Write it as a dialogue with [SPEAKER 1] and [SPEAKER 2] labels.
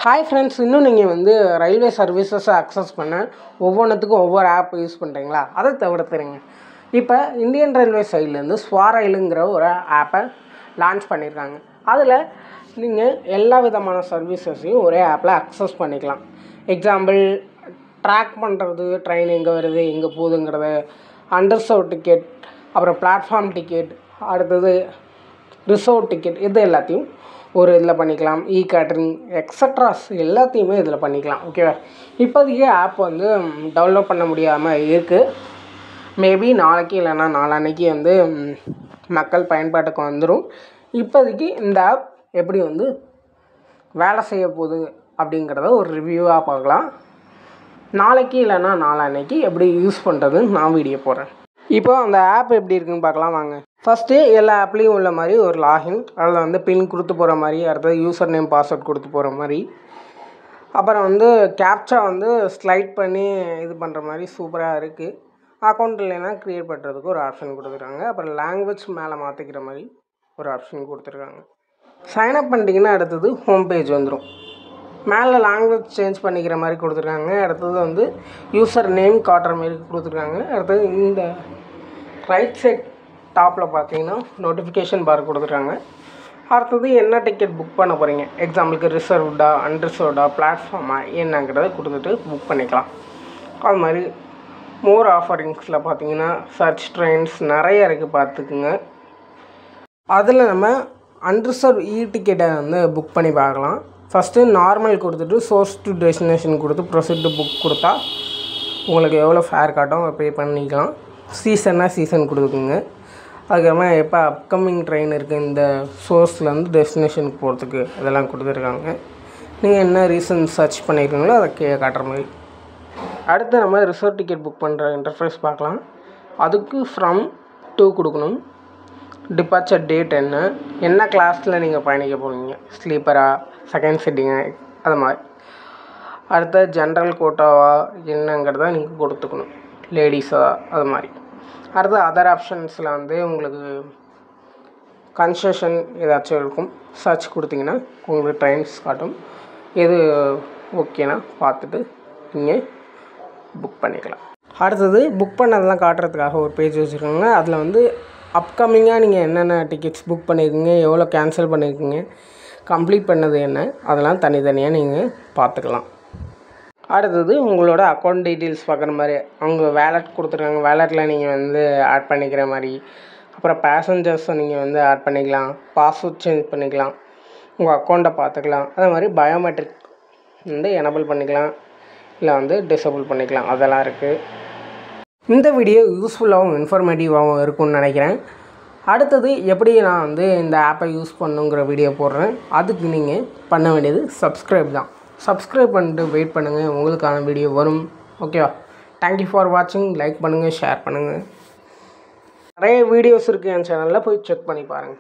[SPEAKER 1] Hi friends, இன்னும் நீங்கள் railway சர்வீசஸை access பண்ண ஒவ்வொன்றுத்துக்கும் ஒவ்வொரு ஆப் யூஸ் பண்ணுறீங்களா? அதை தவிர்த்துருங்க. இப்போ இந்தியன் ரயில்வே சைட்லேருந்து ஸ்வாரயிலுங்கிற ஒரு ஆப்பை லான்ச் பண்ணியிருக்காங்க. அதில் நீங்கள் எல்லா விதமான சர்வீசஸையும் ஒரே ஆப்பில் அக்சஸ் பண்ணிக்கலாம். எக்ஸாம்பிள், ட்ராக் பண்ணுறது, ட்ரெயின் எங்கே வருது, எங்கே போகுதுங்கிறது, அண்டர்சர்வ் டிக்கெட், அப்புறம் பிளாட்ஃபார்ம் டிக்கெட், அடுத்தது ரிசர்வ் டிக்கெட், இது எல்லாத்தையும் ஒரு இதில் பண்ணிக்கலாம். கேட்டரிங் எக்ஸட்ராஸ் எல்லாத்தையுமே இதில் பண்ணிக்கலாம். ஓகேவா? இப்போதைக்கு ஆப் டவுன்லோட் பண்ண முடியாமல் இருக்குது. மேபி நாளைக்கு இல்லைன்னா நாளான்னைக்கு மக்கள் பயன்பாட்டுக்கு வந்துடும். இப்போதைக்கு இந்த ஆப் எப்படி வேலை செய்ய போகுது அப்படிங்கிறத ஒரு ரிவ்யூவாக பார்க்கலாம். நாளைக்கு இல்லைன்னா நாளான்னைக்கு எப்படி யூஸ் பண்ணுறதுன்னு நான் வீடியோ போடுறேன். இப்போ அந்த ஆப் எப்படி இருக்குன்னு பார்க்கலாம் வாங்க. ஃபஸ்ட்டு எல்லா ஆப்லேயும் உள்ள மாதிரி ஒரு லாகின், அதில் பின் கொடுத்து போகிற மாதிரி, அடுத்தது யூசர் நேம் பாஸ்வேர்ட் கொடுத்து போகிற மாதிரி, அப்புறம் கேப்சா ஸ்லைட் பண்ணி இது பண்ணுற மாதிரி சூப்பராக இருக்குது. அக்கௌண்ட் இல்லைன்னா க்ரியேட் பண்ணுறதுக்கு ஒரு ஆப்ஷன் கொடுத்துருக்காங்க. அப்புறம் லாங்குவேஜ் மேலே மாற்றிக்கிற மாதிரி ஒரு ஆப்ஷன் கொடுத்துருக்காங்க. சைன்அப் பண்ணிட்டீங்கன்னா அடுத்தது ஹோம் பேஜ் வந்துடும். மேலே லாங்குவேஜ் சேஞ்ச் பண்ணிக்கிற மாதிரி கொடுத்துருக்காங்க. அடுத்தது யூசர் நேம் காட்டுற மாதிரி கொடுத்துருக்காங்க. அடுத்தது இந்த ரைட் சைட் டாப்பில் பார்த்தீங்கன்னா நோட்டிஃபிகேஷன் பார் கொடுத்துருக்காங்க. அடுத்தது என்ன டிக்கெட் புக் பண்ண போகிறீங்க, எக்ஸாம்பிளுக்கு ரிசர்வ்டா, அன்ரிசர்வ்டா, பிளாட்ஃபார்மா என்னங்கிறத கொடுத்துட்டு புக் பண்ணிக்கலாம். அது மாதிரி மோர் ஆஃபரிங்ஸில் பார்த்தீங்கன்னா சர்ச் ட்ரெயின்ஸ் நிறைய இருக்குது, பார்த்துக்குங்க. அதில் நம்ம அன்ரிசர்வ் டிக்கெட்டை புக் பண்ணி பார்க்கலாம். ஃபஸ்ட்டு நார்மல் கொடுத்துட்டு சோர்ஸ் டு டெஸ்டினேஷன் கொடுத்து ப்ரொசீட் டு புக் கொடுத்தா உங்களுக்கு எவ்வளோ ஃபேர் காட்டும் பே பண்ணிக்கலாம். சீசன்னா சீசன் கொடுத்துக்குங்க. அதுக்கப்புறமா எப்போ அப்கமிங் ட்ரெயின் இருக்குது இந்த சோர்ஸ்லேருந்து டெஸ்டினேஷனுக்கு போகிறதுக்கு அதெல்லாம் கொடுத்துருக்காங்க. நீங்கள் என்ன ரீசன் சர்ச் பண்ணியிருக்கீங்களோ அதை காட்டுற மாதிரி. அடுத்து நம்ம ரிசர்வ் டிக்கெட் புக் பண்ணுற இன்டர்ஃபேஸ் பார்க்கலாம். அதுக்கு ஃப்ரம் டு கொடுக்கணும். டிபார்ச்சர் டேட் என்ன கிளாஸில் நீங்கள் பயணிக்க போகிறீங்க, ஸ்லீப்பரா, செகண்ட் சிட்டிங்கு, அது மாதிரி. அடுத்த ஜென்ரல் கோட்டாவா என்னங்கிறத நீங்கள் கொடுத்துக்கணும், லேடிஸா அது மாதிரி. அடுத்து அதர் ஆப்ஷன்ஸில் உங்களுக்கு கன்செஷன் ஏதாச்சும் இருக்கும். சர்ச் கொடுத்தீங்கன்னா உங்களுக்கு ட்ரெயின்ஸ் காட்டும். எது ஓகேனா பார்த்துட்டு நீங்கள் புக் பண்ணிக்கலாம். அடுத்தது புக் பண்ணதெல்லாம் காட்டுறதுக்காக ஒரு பேஜ் வச்சுருக்காங்க. அதில் அப்கமிங்காக நீங்கள் என்னென்ன டிக்கெட்ஸ் புக் பண்ணியிருக்கீங்க, எவ்வளோ கேன்சல் பண்ணியிருக்கீங்க, கம்ப்ளீட் பண்ணது என்ன, அதெல்லாம் தனித்தனியாக நீங்கள் பார்த்துக்கலாம். அடுத்தது உங்களோட அக்கௌண்ட் டீட்டெயில்ஸ் பார்க்குற மாதிரி அவங்க வேலட் கொடுத்துருக்காங்க. வேலட்டில் நீங்கள் ஆட் பண்ணிக்கிற மாதிரி, அப்புறம் பேசஞ்சர்ஸை நீங்கள் ஆட் பண்ணிக்கலாம், பாஸ்வேர்ட் சேஞ்ச் பண்ணிக்கலாம், உங்கள் அக்கௌண்ட்டை பார்த்துக்கலாம். அதே மாதிரி பயோமெட்ரிக் எனபிள் பண்ணிக்கலாம், இல்லை டிசபிள் பண்ணிக்கலாம், அதெல்லாம் இருக்குது. இந்த வீடியோ யூஸ்ஃபுல்லாகவும் இன்ஃபர்மேட்டிவாகவும் இருக்கும்னு நினைக்கிறேன். அடுத்தது எப்படி நான் இந்த ஆப்பை யூஸ் பண்ணுங்கிற வீடியோ போடுறேன். அதுக்கு நீங்கள் பண்ண வேண்டியது சப்ஸ்கிரைப் தான். சப்ஸ்கிரைப் பண்ணிட்டு வெயிட் பண்ணுங்கள், உங்களுக்கான வீடியோ வரும். ஓகேவா? தேங்க்யூ ஃபார் வாட்சிங். லைக் பண்ணுங்கள், ஷேர் பண்ணுங்கள். நிறைய வீடியோஸ் இருக்குது என் சேனலில், போய் செக் பண்ணி பாருங்கள்.